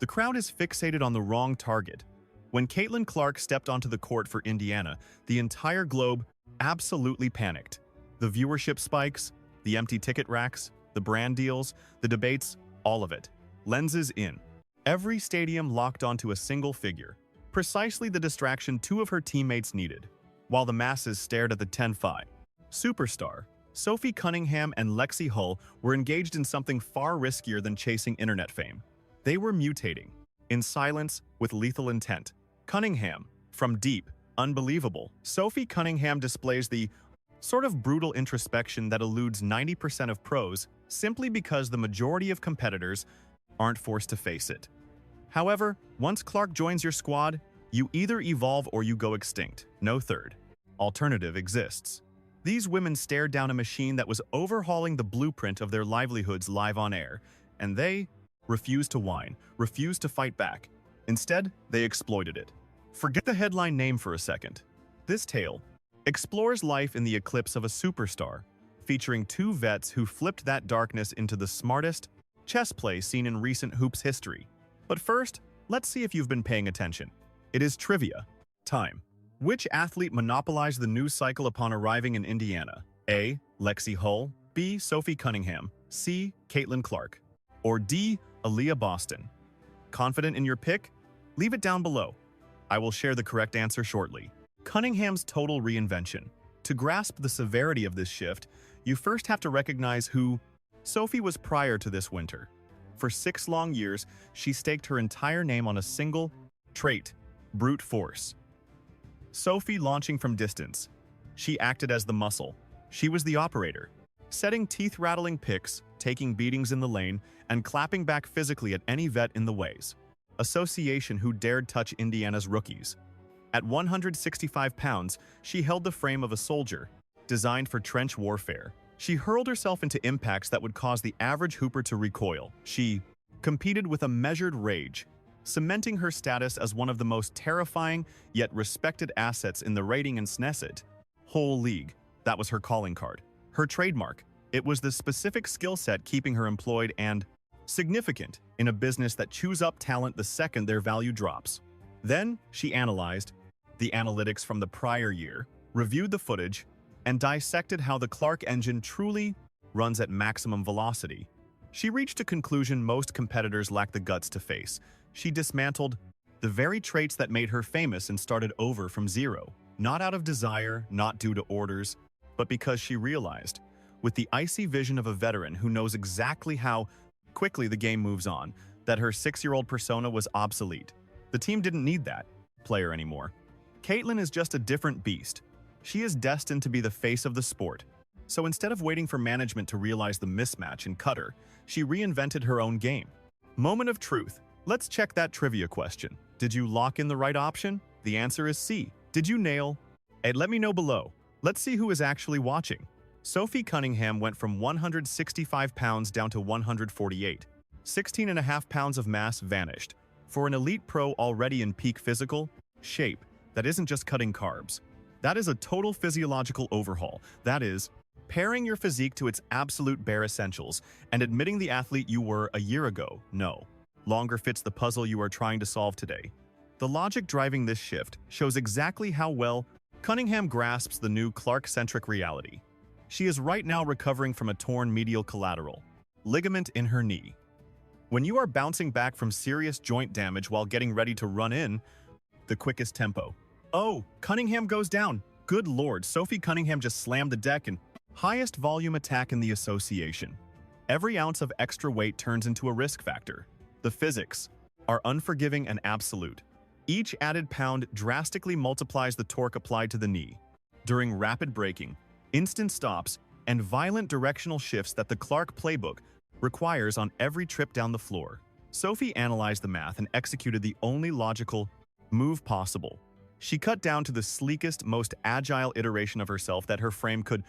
The crowd is fixated on the wrong target. When Caitlin Clark stepped onto the court for Indiana, the entire globe absolutely panicked. The viewership spikes, the empty ticket racks, the brand deals, the debates, all of it. Lenses in. Every stadium locked onto a single figure, precisely the distraction two of her teammates needed, while the masses stared at the 10-5. Superstar Sophie Cunningham and Lexi Hull were engaged in something far riskier than chasing internet fame. They were mutating, in silence, with lethal intent. Cunningham, from deep, unbelievable. Sophie Cunningham displays the sort of brutal introspection that eludes 90% of pros simply because the majority of competitors aren't forced to face it. However, once Clark joins your squad, you either evolve or you go extinct. No third alternative exists. These women stared down a machine that was overhauling the blueprint of their livelihoods live on air, and they refused to whine, refused to fight back. Instead, they exploited it. Forget the headline name for a second. This tale explores life in the eclipse of a superstar, featuring two vets who flipped that darkness into the smartest chess play seen in recent hoops history. But first, let's see if you've been paying attention. It is trivia time. Which athlete monopolized the news cycle upon arriving in Indiana? A. Lexi Hull, B. Sophie Cunningham, C. Caitlin Clark, or D. Aaliyah Boston? Confident in your pick? Leave it down below. I will share the correct answer shortly. Cunningham's total reinvention. To grasp the severity of this shift, you first have to recognize who Sophie was prior to this winter. For 6 long years, she staked her entire name on a single trait: brute force. Sophie launching from distance. She acted as the muscle. She was the operator, setting teeth-rattling picks, taking beatings in the lane, and clapping back physically at any vet in the ways. Association who dared touch Indiana's rookies. At 165 pounds, she held the frame of a soldier, designed for trench warfare. She hurled herself into impacts that would cause the average hooper to recoil. She competed with a measured rage, cementing her status as one of the most terrifying yet respected assets in the rating and Sneset whole league. That was her calling card. Her trademark. It was the specific skill set keeping her employed and significant in a business that chews up talent the second their value drops. Then she analyzed the analytics from the prior year, reviewed the footage, and dissected how the Clark engine truly runs at maximum velocity. She reached a conclusion most competitors lack the guts to face. She dismantled the very traits that made her famous and started over from zero. Not out of desire, not due to orders, but because she realized, with the icy vision of a veteran who knows exactly how quickly the game moves on, that her 6-year-old persona was obsolete. The team didn't need that player anymore. Caitlin is just a different beast. She is destined to be the face of the sport. So instead of waiting for management to realize the mismatch and cut her, she reinvented her own game. Moment of truth. Let's check that trivia question. Did you lock in the right option? The answer is C. Did you nail? And let me know below. Let's see who is actually watching. Sophie Cunningham went from 165 pounds down to 148. 16.5 pounds of mass vanished. For an elite pro already in peak physical shape, that isn't just cutting carbs. That is a total physiological overhaul. That is, pairing your physique to its absolute bare essentials and admitting the athlete you were a year ago no longer fits the puzzle you are trying to solve today. The logic driving this shift shows exactly how well Cunningham grasps the new Clark-centric reality. She is right now recovering from a torn medial collateral ligament in her knee. When you are bouncing back from serious joint damage while getting ready to run in the quickest tempo. Oh, Cunningham goes down. Good lord, Sophie Cunningham just slammed the deck and highest volume attack in the association. Every ounce of extra weight turns into a risk factor. The physics are unforgiving and absolute. Each added pound drastically multiplies the torque applied to the knee. During rapid braking, instant stops, and violent directional shifts that the Clark playbook requires on every trip down the floor. Sophie analyzed the math and executed the only logical move possible. She cut down to the sleekest, most agile iteration of herself that her frame could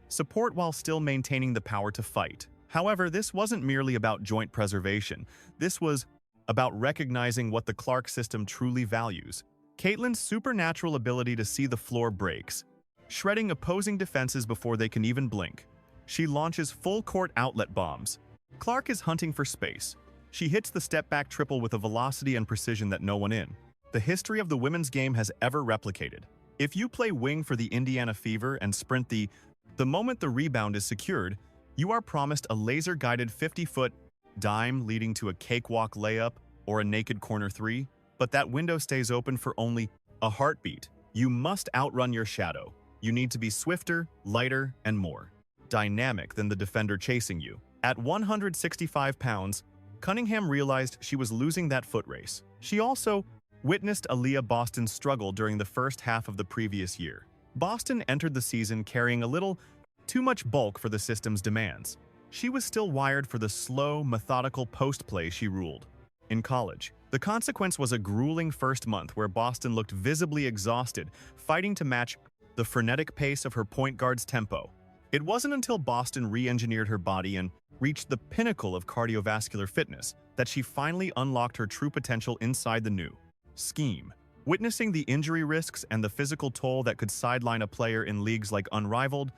support while still maintaining the power to fight. However, this wasn't merely about joint preservation. This was about recognizing what the Clark system truly values. Caitlin's supernatural ability to see the floor breaks, shredding opposing defenses before they can even blink. She launches full-court outlet bombs. Clark is hunting for space. She hits the step-back triple with a velocity and precision that no one in the history of the women's game has ever replicated. If you play wing for the Indiana Fever and sprint the moment the rebound is secured, you are promised a laser-guided 50-foot dime leading to a cakewalk layup or a naked corner three, but that window stays open for only a heartbeat. You must outrun your shadow. You need to be swifter, lighter, and more dynamic than the defender chasing you. At 165 pounds, Cunningham realized she was losing that foot race. She also witnessed Aaliyah Boston's struggle during the first half of the previous year. Boston entered the season carrying a little too much bulk for the system's demands. She was still wired for the slow, methodical post play she ruled. In college, the consequence was a grueling first month where Boston looked visibly exhausted, fighting to match the frenetic pace of her point guard's tempo. It wasn't until Boston re-engineered her body and reached the pinnacle of cardiovascular fitness that she finally unlocked her true potential inside the new scheme. Witnessing the injury risks and the physical toll that could sideline a player in leagues like Unrivaled,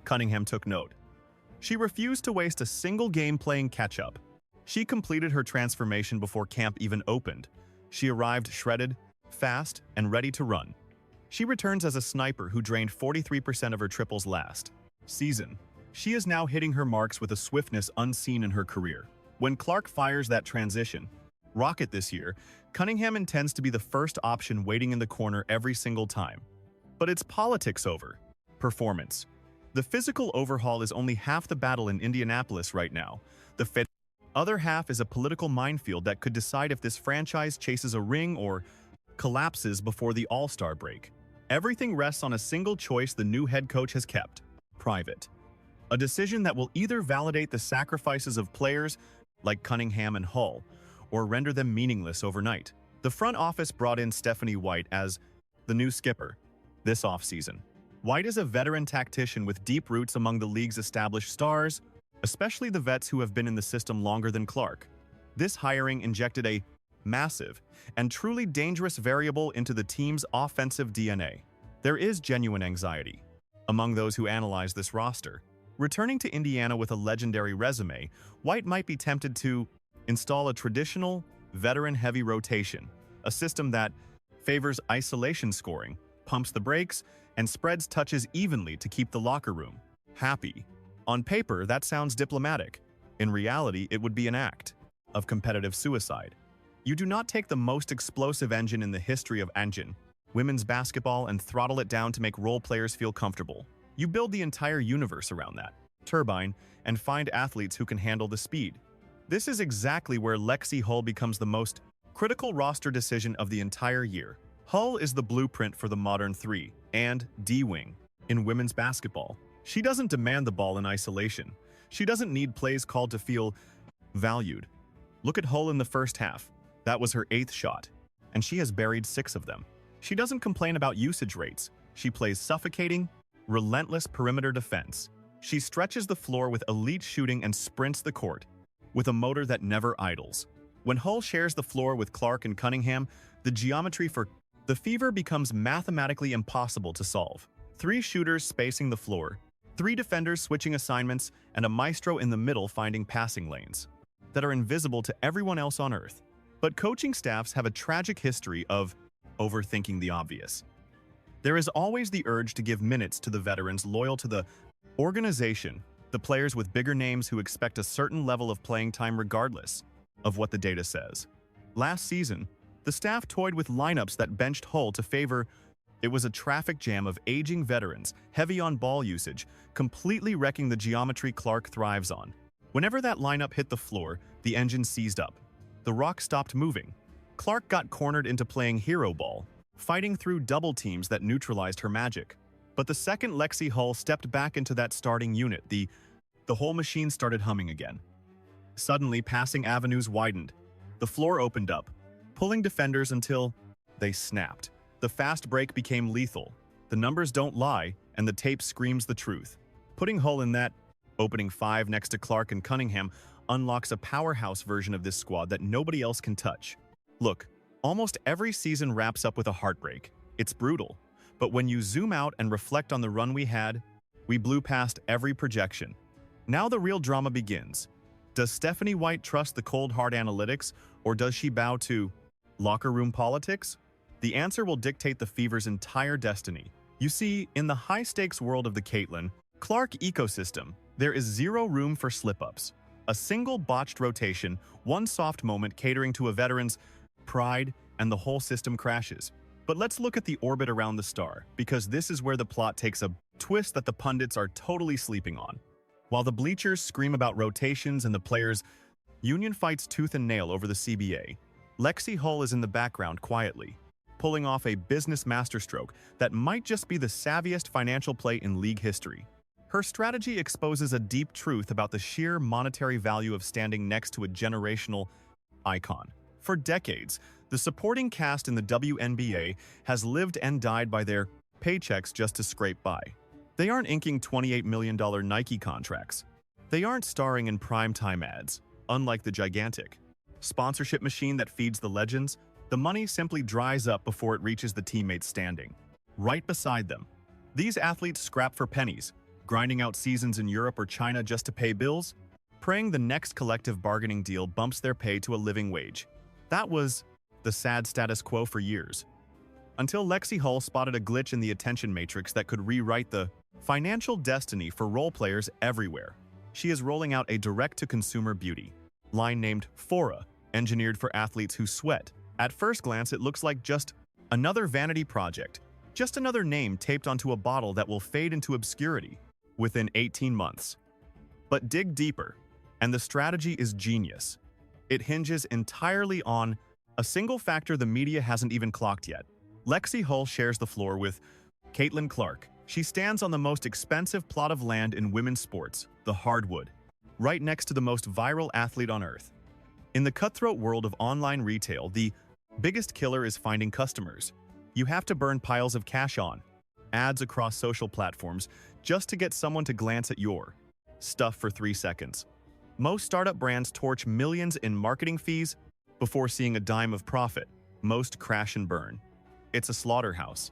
Cunningham took note. She refused to waste a single game playing catch-up. She completed her transformation before camp even opened. She arrived shredded, fast, and ready to run. She returns as a sniper who drained 43% of her triples last season. She is now hitting her marks with a swiftness unseen in her career. When Clark fires that transition rocket this year, Cunningham intends to be the first option waiting in the corner every single time. But it's politics over performance. The physical overhaul is only half the battle in Indianapolis right now. The other half is a political minefield that could decide if this franchise chases a ring or collapses before the All-Star break. Everything rests on a single choice the new head coach has kept: private. A decision that will either validate the sacrifices of players like Cunningham and Hull, or render them meaningless overnight. The front office brought in Stephanie White as the new skipper this offseason. White is a veteran tactician with deep roots among the league's established stars, especially the vets who have been in the system longer than Clark. This hiring injected a massive and truly dangerous variable into the team's offensive DNA. There is genuine anxiety among those who analyze this roster. Returning to Indiana with a legendary resume, White might be tempted to install a traditional, veteran-heavy rotation, a system that favors isolation scoring, pumps the brakes, and spreads touches evenly to keep the locker room happy. On paper, that sounds diplomatic. In reality, it would be an act of competitive suicide. You do not take the most explosive engine in the history of women's basketball, and throttle it down to make role players feel comfortable. You build the entire universe around that turbine and find athletes who can handle the speed. This is exactly where Lexi Hull becomes the most critical roster decision of the entire year. Hull is the blueprint for the modern 3 and D wing in women's basketball. She doesn't demand the ball in isolation. She doesn't need plays called to feel valued. Look at Hull in the first half. That was her 8th shot, and she has buried 6 of them. She doesn't complain about usage rates. She plays suffocating, relentless perimeter defense. She stretches the floor with elite shooting and sprints the court with a motor that never idles. When Hull shares the floor with Clark and Cunningham, the geometry for the Fever becomes mathematically impossible to solve. 3 shooters spacing the floor, 3 defenders switching assignments, and a maestro in the middle finding passing lanes that are invisible to everyone else on Earth. But coaching staffs have a tragic history of overthinking the obvious. There is always the urge to give minutes to the veterans loyal to the organization, the players with bigger names who expect a certain level of playing time regardless of what the data says. Last season, the staff toyed with lineups that benched Hull to favor. It was a traffic jam of aging veterans, heavy on ball usage, completely wrecking the geometry Clark thrives on. Whenever that lineup hit the floor, the engine seized up. The rock stopped moving. Clark got cornered into playing hero ball, fighting through double teams that neutralized her magic. But the second Lexi Hull stepped back into that starting unit, the whole machine started humming again. Suddenly, passing avenues widened. The floor opened up, pulling defenders until they snapped. The fast break became lethal. The numbers don't lie, and the tape screams the truth. Putting Hull in that opening 5 next to Clark and Cunningham unlocks a powerhouse version of this squad that nobody else can touch. Look, almost every season wraps up with a heartbreak. It's brutal. But when you zoom out and reflect on the run we had, we blew past every projection. Now the real drama begins. Does Stephanie White trust the cold hard analytics, or does she bow to locker room politics? The answer will dictate the Fever's entire destiny. You see, in the high-stakes world of the Caitlin Clark ecosystem, there is zero room for slip-ups. A single botched rotation, one soft moment catering to a veteran's pride, and the whole system crashes. But let's look at the orbit around the star, because this is where the plot takes a twist that the pundits are totally sleeping on. While the bleachers scream about rotations and the players' union fights tooth and nail over the CBA, Lexi Hull is in the background quietly, pulling off a business masterstroke that might just be the savviest financial play in league history. Her strategy exposes a deep truth about the sheer monetary value of standing next to a generational icon. For decades, the supporting cast in the WNBA has lived and died by their paychecks just to scrape by. They aren't inking $28 million Nike contracts. They aren't starring in primetime ads, unlike the gigantic sponsorship machine that feeds the legends. The money simply dries up before it reaches the teammates standing right beside them. These athletes scrap for pennies, grinding out seasons in Europe or China just to pay bills, praying the next collective bargaining deal bumps their pay to a living wage. That was the sad status quo for years, until Lexi Hull spotted a glitch in the attention matrix that could rewrite the financial destiny for role players everywhere. She is rolling out a direct-to-consumer beauty line named Fora, engineered for athletes who sweat. At first glance, it looks like just another vanity project, just another name taped onto a bottle that will fade into obscurity within 18 months. But dig deeper, and the strategy is genius. It hinges entirely on a single factor the media hasn't even clocked yet. Lexi Hull shares the floor with Caitlin Clark. She stands on the most expensive plot of land in women's sports, the hardwood, right next to the most viral athlete on earth. In the cutthroat world of online retail, the biggest killer is finding customers. You have to burn piles of cash on ads across social platforms just to get someone to glance at your stuff for 3 seconds. Most startup brands torch millions in marketing fees before seeing a dime of profit. Most crash and burn. It's a slaughterhouse.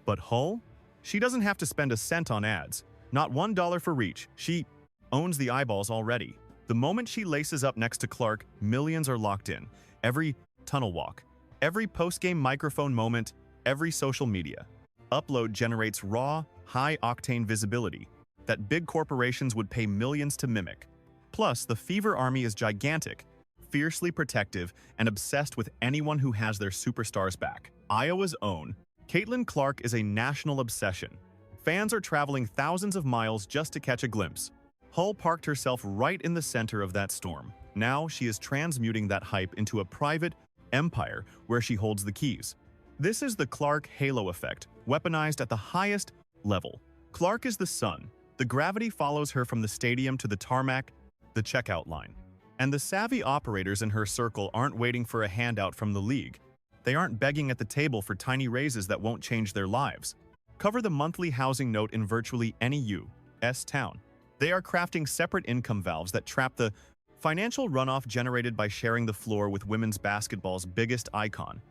But Hull? She doesn't have to spend a cent on ads. Not $1 for reach. She owns the eyeballs already. The moment she laces up next to Clark, millions are locked in. Every tunnel walk, every post-game microphone moment, every social media upload generates raw, high-octane visibility that big corporations would pay millions to mimic. Plus, the Fever Army is gigantic, fiercely protective, and obsessed with anyone who has their superstars back. Iowa's own Caitlin Clark is a national obsession. Fans are traveling thousands of miles just to catch a glimpse. Hull parked herself right in the center of that storm. Now she is transmuting that hype into a private empire where she holds the keys. This is the Clark halo effect, weaponized at the highest level. Clark is the sun. The gravity follows her from the stadium to the tarmac, the checkout line. And the savvy operators in her circle aren't waiting for a handout from the league. They aren't begging at the table for tiny raises that won't change their lives. Cover the monthly housing note in virtually any U.S. town. They are crafting separate income valves that trap the financial runoff generated by sharing the floor with women's basketball's biggest icon.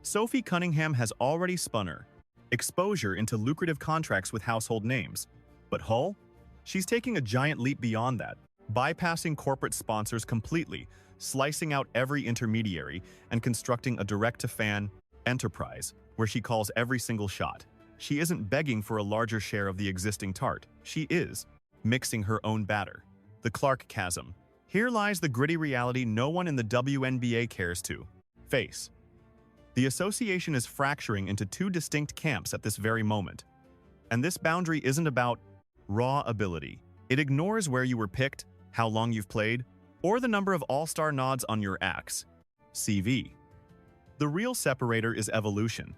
Sophie Cunningham has already spun her exposure into lucrative contracts with household names. But Hull? She's taking a giant leap beyond that, bypassing corporate sponsors completely, slicing out every intermediary, and constructing a direct-to-fan enterprise where she calls every single shot. She isn't begging for a larger share of the existing tart. She is mixing her own batter. The Clark chasm. Here lies the gritty reality no one in the WNBA cares to face. The association is fracturing into two distinct camps at this very moment. And this boundary isn't about raw ability. It ignores where you were picked, how long you've played, or the number of all-star nods on your AX CV. The real separator is evolution.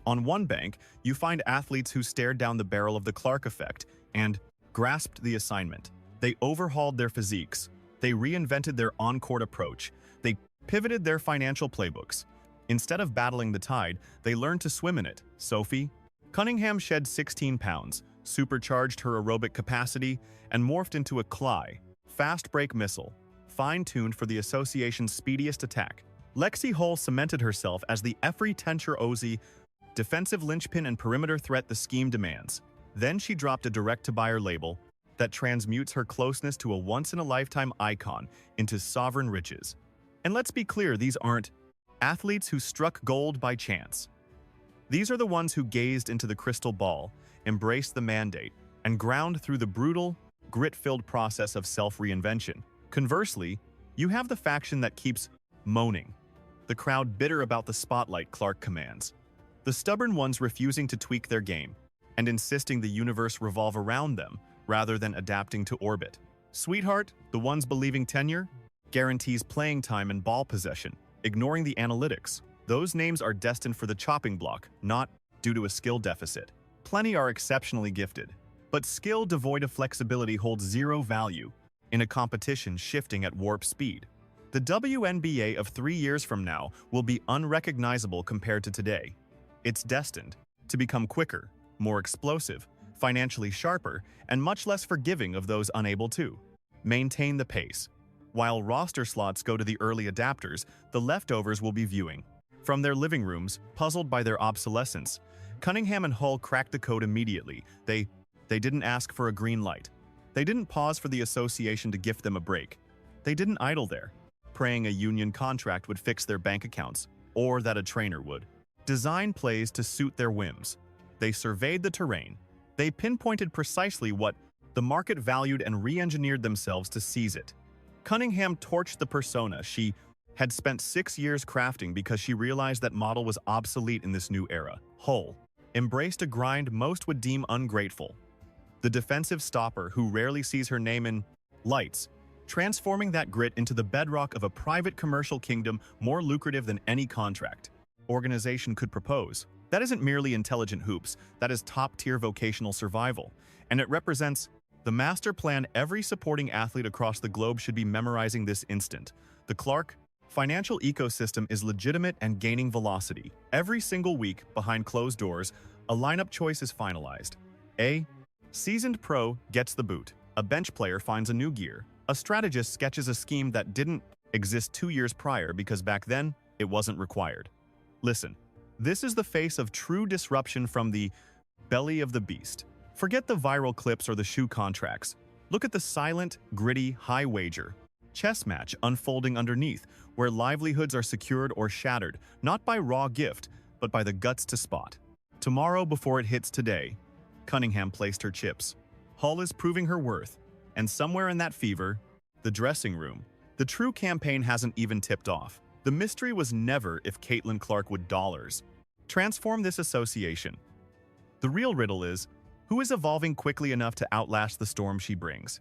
On one bank, you find athletes who stared down the barrel of the Clark effect and grasped the assignment. They overhauled their physiques. They reinvented their on-court approach. They pivoted their financial playbooks. Instead of battling the tide, they learned to swim in it. Sophie Cunningham shed 16 pounds, supercharged her aerobic capacity, and morphed into a Cly, fast-break missile, fine-tuned for the association's speediest attack. Lexi Hull cemented herself as the every Tencher Ozzy defensive linchpin and perimeter threat the scheme demands. Then she dropped a direct-to-buyer label, that transmutes her closeness to a once-in-a-lifetime icon into sovereign riches. And let's be clear, these aren't athletes who struck gold by chance. These are the ones who gazed into the crystal ball, embraced the mandate, and ground through the brutal, grit-filled process of self-reinvention. Conversely, you have the faction that keeps moaning, the crowd bitter about the spotlight Clark commands, the stubborn ones refusing to tweak their game and insisting the universe revolve around them rather than adapting to orbit. Sweetheart, the ones believing tenure, guarantees playing time and ball possession, ignoring the analytics. Those names are destined for the chopping block, not due to a skill deficit. Plenty are exceptionally gifted, but skill devoid of flexibility holds zero value in a competition shifting at warp speed. The WNBA of 3 years from now will be unrecognizable compared to today. It's destined to become quicker, more explosive, financially sharper, and much less forgiving of those unable to maintain the pace. While roster slots go to the early adapters, the leftovers will be viewing from their living rooms, puzzled by their obsolescence. Cunningham and Hull cracked the code immediately. They didn't ask for a green light. They didn't pause for the association to gift them a break. They didn't idle there, praying a union contract would fix their bank accounts, or that a trainer would design plays to suit their whims. They surveyed the terrain. They pinpointed precisely what the market valued and re-engineered themselves to seize it. Cunningham torched the persona she had spent 6 years crafting because she realized that model was obsolete in this new era. Hull embraced a grind most would deem ungrateful. The defensive stopper who rarely sees her name in lights, transforming that grit into the bedrock of a private commercial kingdom more lucrative than any contract organization could propose. That isn't merely intelligent hoops, that is top-tier vocational survival, and it represents the master plan every supporting athlete across the globe should be memorizing this instant. The Clark financial ecosystem is legitimate and gaining velocity. Every single week, behind closed doors, a lineup choice is finalized. A seasoned pro gets the boot. A bench player finds a new gear. A strategist sketches a scheme that didn't exist 2 years prior because back then, it wasn't required. Listen, this is the face of true disruption from the belly of the beast. Forget the viral clips or the shoe contracts. Look at the silent, gritty, high-wager chess match unfolding underneath, where livelihoods are secured or shattered, not by raw gift, but by the guts to spot. Tomorrow before it hits today, Cunningham placed her chips. Hull is proving her worth, and somewhere in that fever, the dressing room, the true campaign hasn't even tipped off. The mystery was never if Caitlin Clark would transform this association. The real riddle is, who is evolving quickly enough to outlast the storm she brings?